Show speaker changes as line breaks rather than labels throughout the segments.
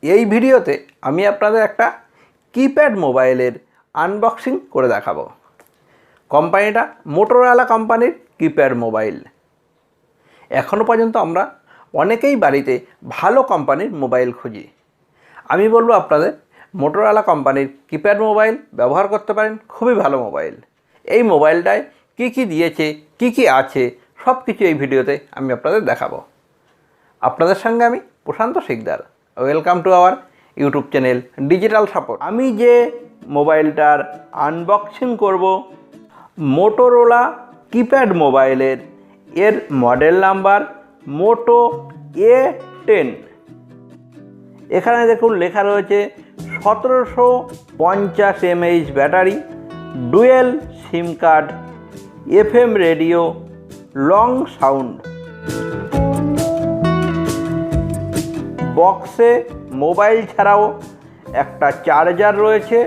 এই ভিডিওতে আমি আপনাদের একটা কিপ্যাড মোবাইলের আনবক্সিং করে দেখাবো। কোম্পানিটা মোটোরোলা কোম্পানির কিপ্যাড মোবাইল। এখনও পর্যন্ত আমরা অনেকেই বাড়িতে ভালো কোম্পানির মোবাইল খুঁজি। আমি বলবো আপনাদের মোটোরোলা কোম্পানির কিপ্যাড মোবাইল ব্যবহার করতে পারেন, খুবই ভালো মোবাইল। এই মোবাইলটায় কী দিয়েছে, কী আছে সব কিছু এই ভিডিওতে আমি আপনাদের দেখাবো। আপনাদের সঙ্গে আমি Prashanta Sikdar. Welcome to our YouTube channel digital support. আমি যে মোবাইলটার আনবক্সিং করব মোটোরোলা কিপ্যাড মোবাইলের, এর মডেল নাম্বার মোটো A10। এখানে দেখুন লেখা রয়েছে 1750 mAh ব্যাটারি, ডুয়েল সিম card, FM radio, long sound. বক্সে মোবাইল ছাড়াও একটা চার্জার রয়েছে।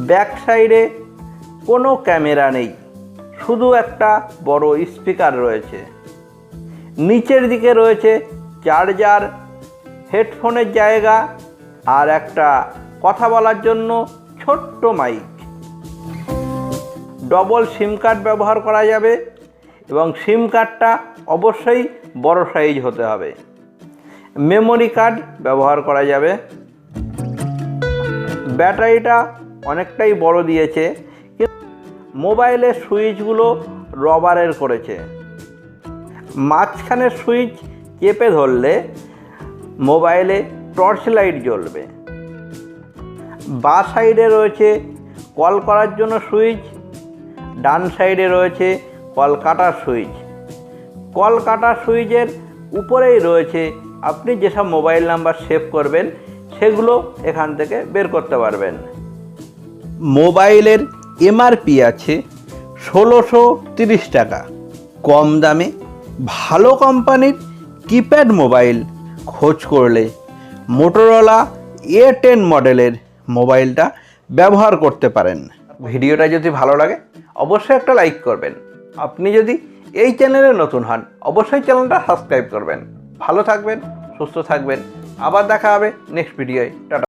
ব্যাক সাইডে কোনো ক্যামেরা নেই, শুধু একটা বড় স্পিকার রয়েছে। নিচের দিকে রয়েছে চার্জার, হেডফোনের জায়গা আর একটা কথা বলার জন্য ছোট্ট মাইক। ডবল সিম কার্ড ব্যবহার করা যাবে এবং সিম কার্ডটা অবশ্যই বড় সাইজ হতে হবে। মেমোরি কার্ড ব্যবহার করা যাবে। ব্যাটারিটা অনেকটাই বড় দিয়েছে, মোবাইলের সুইচগুলো রবারের করেছে। মাঝখানের সুইচ চেপে ধরলে মোবাইলে টর্চ লাইট জ্বলবে। বাঁ সাইডে রয়েছে কল করার জন্য সুইচ, ডান সাইডে রয়েছে কল কাটার সুইচ। কল কাটার সুইচের উপরেই রয়েছে আপনি যেসব মোবাইল নাম্বার সেভ করবেন সেগুলো এখান থেকে বের করতে পারবেন। মোবাইলের MRP আছে 1630 টাকা। কম দামে ভালো কোম্পানির কিপ্যাড মোবাইল খোঁজ করলে মোটোরোলা A10 মডেলের মোবাইলটা ব্যবহার করতে পারেন। ভিডিওটা যদি ভালো লাগে অবশ্যই একটা লাইক করবেন। আপনি যদি এই চ্যানেলে নতুন হন অবশ্যই চ্যানেলটা সাবস্ক্রাইব করবেন। ভালো থাকবেন, সুস্থ থাকবেন। আবার দেখা হবে নেক্সট ভিডিওয়। টাটা।